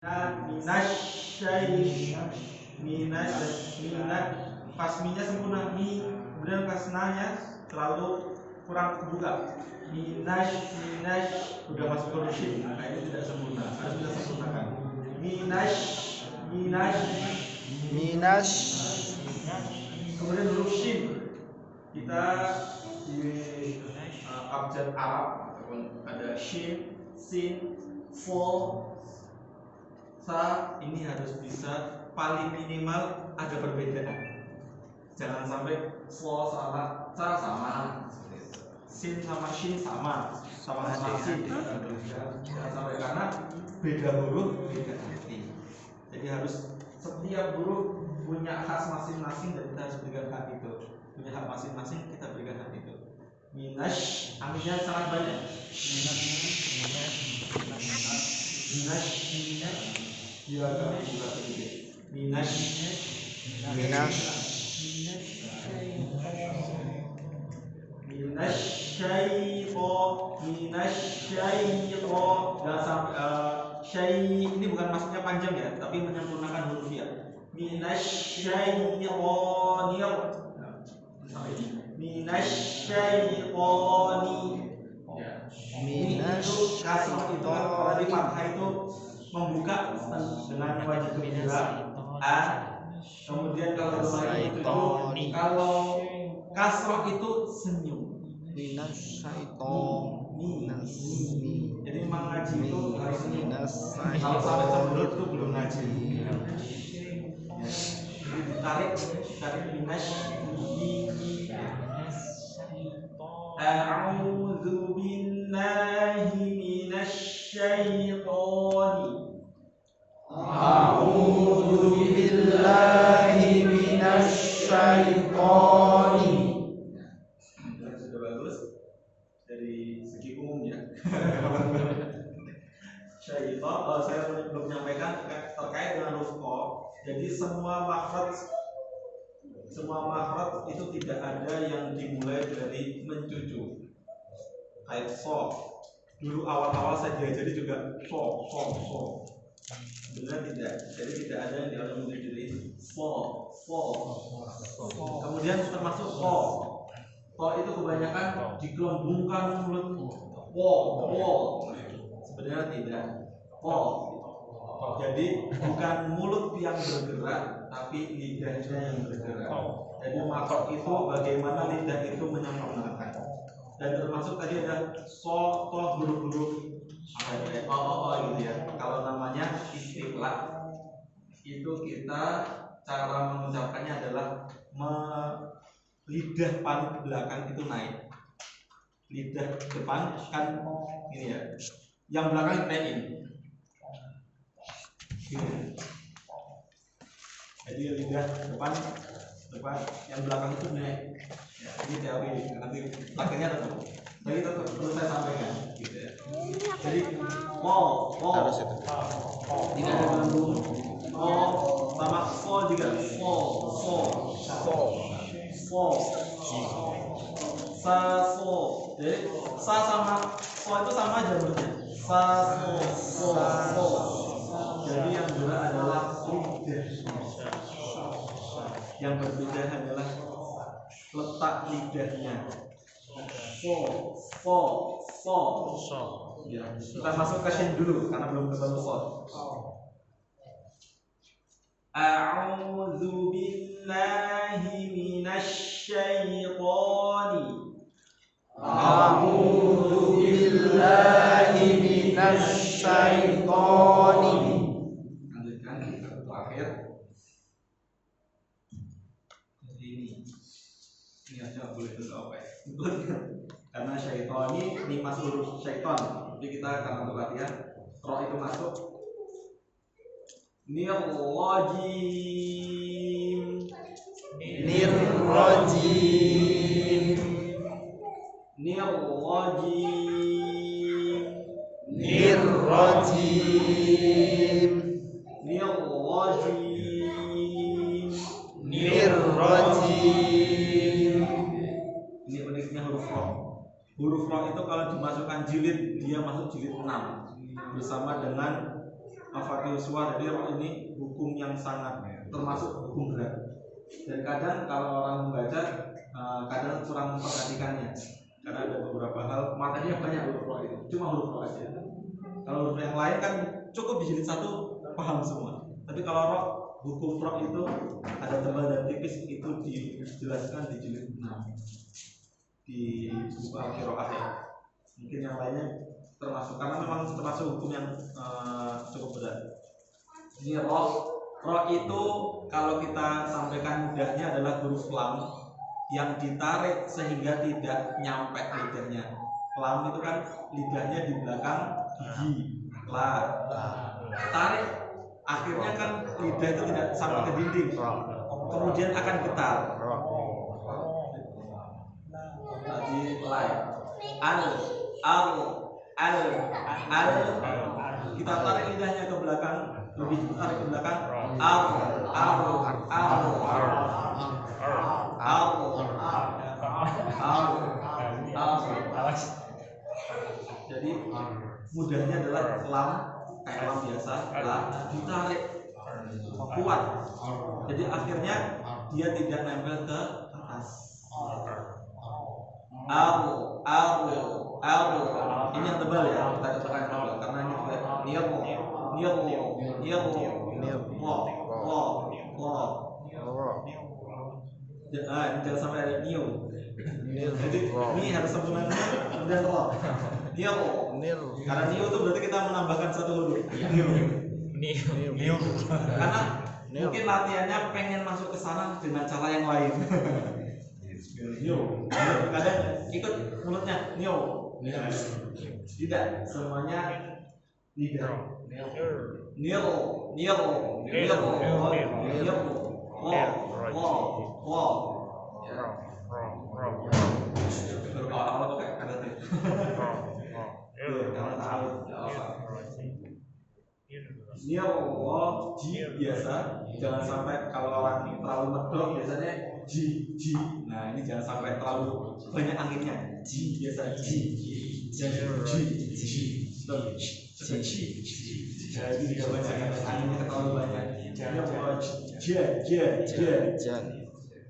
Pas minnya sempurna mi, kemudian pas nanya terlalu kurang kebuka. Minas udah masuk ke rushin, nah ini tidak sempurna, harus kita sempurnakan. Minas kemudian rushin kita di abjad Arab ataupun ada shin, sin, fo, sa, ini harus bisa paling minimal ada perbedaan. Jangan sampai fo sama sa sama, sin sama shin sama sin. Jangan sampai karena beda huruf beda arti. Jadi harus setiap huruf punya khas masing-masing dan kita harus berikan hak itu. Punya hak masing-masing, kita berikan hak itu. Minash, aminnya sangat banyak. Minash, dia agak buka sedikit. Minash, dan sampai ini bukan maksudnya panjang ya, tapi menyempurnakan huruf ya. Kasrah itu kalau di fathah itu membuka dengan wajah gembira a, kemudian kalau kasrah itu senyum. Jadi memang ngaji itu harus senyum. Kalau sampai terbelut itu belum ngaji. Jadi ditarik minas. A'udzu billahi minasy syaitani. A'udzu billahi minasy syaitani. Sudah bagus dari segi umumnya. Syaitan, saya belum menyampaikan terkait dengan huruf qa. Jadi semua makhraj itu tidak ada yang dimulai dari mencucu. Kayak so. Dulu awal-awal saya diajari juga so. Benar tidak? Jadi tidak ada yang dimulai dari fo. Kemudian termasuk ko. Ko itu kebanyakan digelembungkan mulut. Wo. Sebenarnya tidak. Ko. Jadi bukan mulut yang bergerak, tapi lidahnya yang bergerak. Jadi makhraj itu bagaimana lidah itu menyempurnakan. Dan termasuk tadi ada so, to, huruf-huruf gitu ya. Kalau namanya istiqlal itu kita cara mengucapkannya adalah lidah paling belakang itu naik. Lidah depan kan ini ya. Yang belakang ditekin. Jadi lidah depan yang belakang itu naik. Ya, ini teori nanti akhirnya tetap. Jadi tetap perlu saya sampaikan gitu ya. Jadi harus itu. Tidak ada belenggu. Sama fo juga fo. Sa fo. Jadi sa sama fo itu sama aja bentuknya. Sa fo. Jadi yang berbeda adalah lidah. Yang berbeda adalah letak lidahnya. Fo. Ya, kita masuk ke shin dulu karena belum ketemu fo. A'udzu billahi minasy syaitani. A'udzu billahi minasy syaitani. Lanjutkan kita terakhir. Jadi ini aja boleh dulu apa ya? Karena syaitan ini masuk huruf syaitan. Jadi kita akan untuk latihan. Ro itu masuk. Nirrajim. Ini uniknya huruf ro. Huruf ro itu kalau dimasukkan jilid, dia masuk jilid 6 bersama dengan mafatul suwar. Jadi ini hukum yang sangat termasuk hukum berat. Dan kadang kalau orang membaca kadang kurang memperhatikannya karena ada beberapa hal matanya banyak huruf ro itu, cuma huruf ro aja. Kalau huruf yang lain kan cukup di jilid 1 paham semua. Tapi kalau ro, hukum ro itu ada tebal dan tipis, itu dijelaskan di jilid 6 di buku Al-Qiraah ya. Mungkin yang lainnya termasuk karena memang termasuk hukum yang cukup berat. Ini ro itu kalau kita sampaikan mudahnya adalah huruf lam yang ditarik sehingga tidak nyampe lidahnya. Lam itu kan lidahnya di belakang gigi, la. Tarik akhirnya kan lidah itu tidak sampai ke dinding, kemudian akan getar. Tadi la, al, kita tarik lidahnya ke belakang, lebih tarik ke belakang. Jadi mudahnya adalah lam, kayak lam biasa, la ditarik kuat. Jadi akhirnya dia tidak nempel ke atas. Ini yang tebal ya, kita katakan tebal karena ini juga ini jangan sampai ada niu. Jadi ini harus sempurna kemudian ro. Karena niu itu berarti kita menambahkan satu huruf. Niu. Karena mungkin latihannya pengen masuk ke sana dengan cara yang lain. Niu. Kadang ikut mulutnya niu. Tidak, semuanya lidah. Niu. Awal-awal kok kayak kaget nih. Karena tahu. Ji biasa, jangan sampai kalau orang terlalu medok biasanya ji. Nah ini jangan sampai terlalu banyak anginnya. Ji biasa ji. Jadi tidak banyak anginnya terlalu banyak.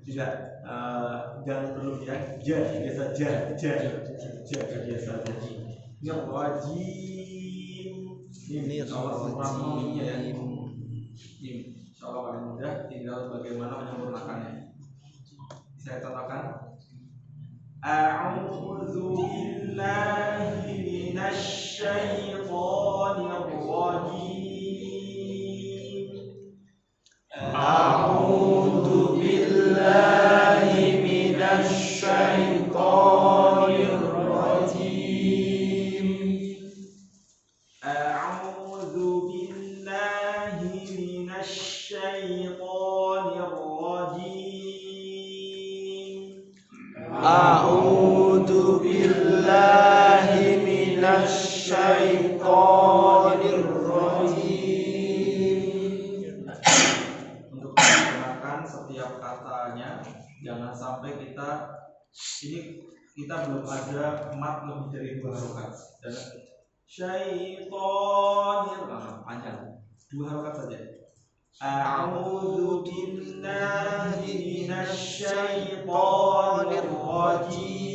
Tidak jangan berlebihan. Biasa biasa. Ini insyaallah ya. Insyaallah paling mudah, tinggal bagaimana menyempurnakannya. Saya contohkan. A'udzu billahi minasy syaithanir rajim. A'udzu billahi minasy syaithanir rajim. A'udzu billahi minasy syaithanir rajim. A'udzu billahi minasy syaithanir rajim. Untuk menggunakan setiap katanya, jangan sampai kita belum ada mat lebih dari 2 harokat. Dan syaitanir panjang, 2 harokat saja. A'udzu billahi minasy syaithanir rajim.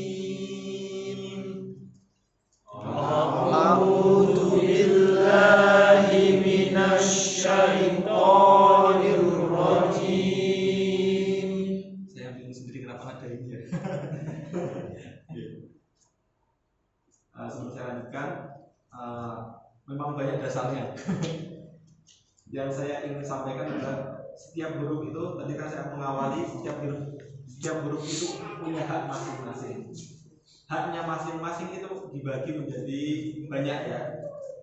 A'udzu billahi minasy syaithanir rajim. Saya bingung sendiri kenapa ada ini ya. Sebelum saya lanjutkan, memang banyak dasarnya. Yang saya ingin sampaikan adalah setiap huruf itu, tadi kan saya mengawali setiap huruf itu punya hak masing-masing. Haknya masing-masing itu dibagi menjadi banyak ya.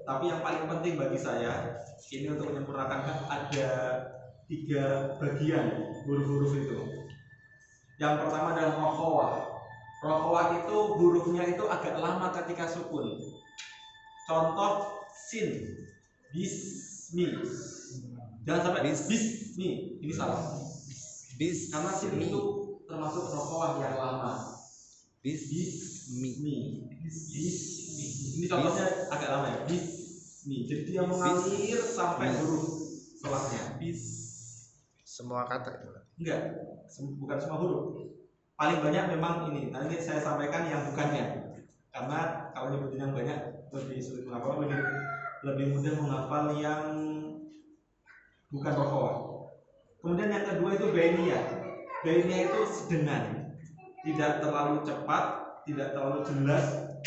Tapi yang paling penting bagi saya ini untuk menyempurnakan hak ada 3 bagian huruf-huruf itu. Yang pertama adalah rokhawah. Rokhawah itu hurufnya itu agak lama ketika sukun. Contoh sin, bismi. Jangan sampai bismi, ini salah. Karena sin itu termasuk rokhawah yang lama. Bismi. Ini contohnya agak lama ya. Bismi. Jadi dia mengalir sampai huruf setelahnya. Bis. Semua kata itu. Enggak, bukan semua huruf. Paling banyak memang ini. Nanti saya sampaikan yang bukannya. Karena kalau nyebutin yang banyak lebih sulit menghafal, lebih mudah menghafal yang bukan rokhawah. Kemudian yang kedua itu bainiyah. Bainiyah itu sedengan, tidak terlalu cepat, tidak terlalu jelas,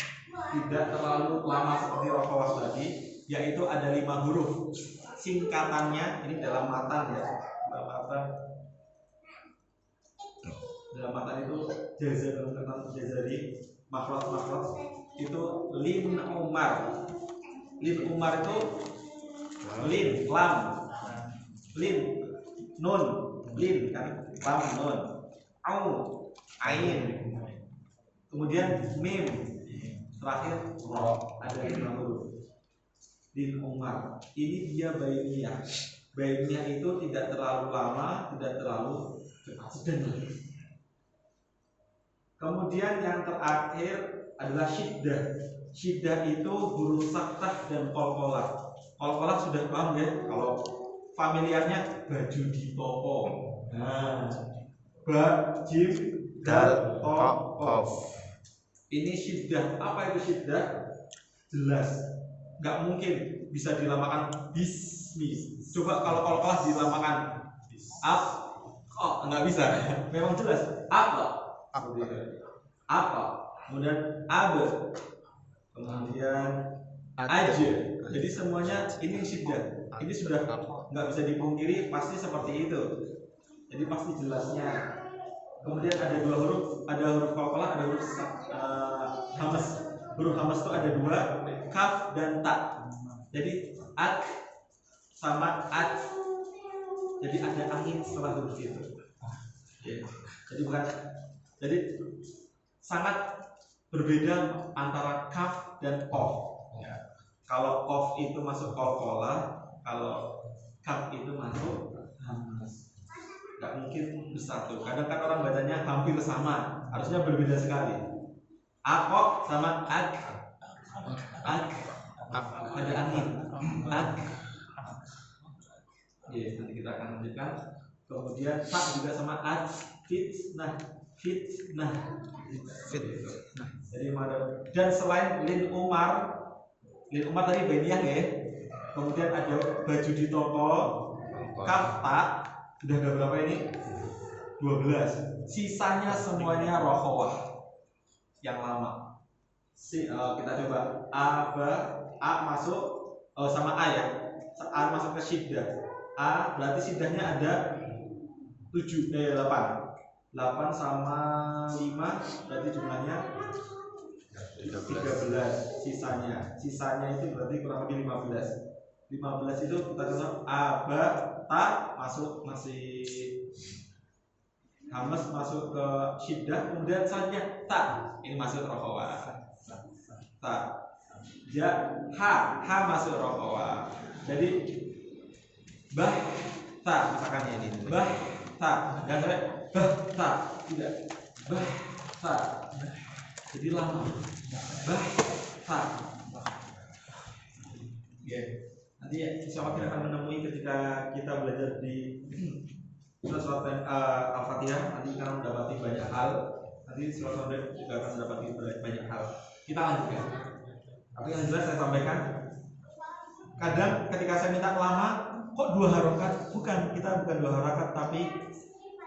tidak terlalu lama seperti rokhawah tadi, yaitu ada 5 huruf. Singkatannya ini dalam matan ya, dalam matan itu jazari makhraj itu lin umar. Lin umar itu lin lam, lin nun, lin kan lam nun, au ain, kemudian mim, terakhir ro. Ada 5 huruf. Lin umar ini dia bainiyah. Bainiyah itu tidak terlalu lama, tidak terlalu cepat, sedang. Kemudian yang terakhir adalah syiddah. Syiddah itu huruf saktah dan qalqalah. Qalqalah sudah paham ya? Kalau familiarnya baju di toko. Nah, ba, jim, dal, to, kof. Ini syiddah. Apa itu syiddah? Jelas. Nggak mungkin bisa dilamakan bismi. Coba kalau qalqalah dilamakan ap, kok nggak bisa. Memang jelas. Apa? Apa, kemudian abe, kemudian aja. Jadi semuanya ini syiddah. Ini sudah nggak bisa dipungkiri, pasti seperti itu. Jadi pasti jelasnya. Kemudian ada 2 huruf, ada huruf qalqalah, ada huruf hamas. Huruf hamas itu ada 2, kaf dan ta. Jadi ak sama at. Jadi ada angin setelah huruf itu. Jadi sangat berbeda antara kaf dan kof. Kalau kof itu masuk qalqalah, kalau kaf itu masuk hamas. Gak mungkin bersatu. Kadang kan orang bacanya hampir sama, harusnya berbeda sekali. Akok sama ak, ada angin. Ak. Nanti kita akan lanjutkan. Kemudian tak juga sama ad, fitnah. Jadi dan selain lin umar tadi bainiyah ya. Kemudian ada baju di toko, kafta, sudah ada berapa ini? 12. Sisanya semuanya rokhawah yang lama. Kita coba a masuk sama a ya. A masuk ke syiddah. A berarti syiddahnya ada 8 sama 5 berarti jumlahnya 13. Sisanya itu berarti kurang lebih 15 itu kita coba aba ta masuk masih hamas masuk ke syiddah. Kemudian selanjutnya ta ini masuk rokhawah. Ta ja ha masuk rokhawah. Jadi bah ta misalkan ini bah ta dan bah ta tidak bah ta jadi lama bah ta ya. Nanti ya insya Allah kita akan menemui ketika kita belajar di surat Al-Fatihah. Nanti kita mendapati banyak hal. Nanti surat juga akan mendapati banyak hal. Kita lanjutkan. Tapi yang jelas saya sampaikan, kadang ketika saya minta lama kok 2 harokat, kita bukan 2 harokat tapi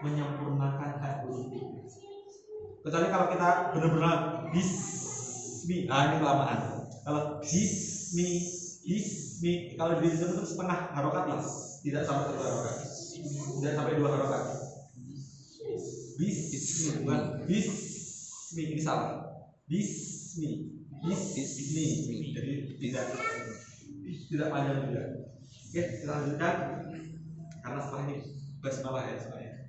menyempurnakan huruf. Kecuali kalau kita benar-benar bismi, ini kelamaan. Kalau bismi, kalau di sini itu setengah harokat lah, tidak sampai 1 harokat, tidak sampai 2 harokat. Bismi, bukan bismi, ini salah. Bismi, jadi tidak panjang juga. Oke, kita lanjutkan karena setelah ini basmalah ya soalnya.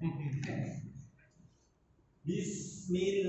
Bismillah.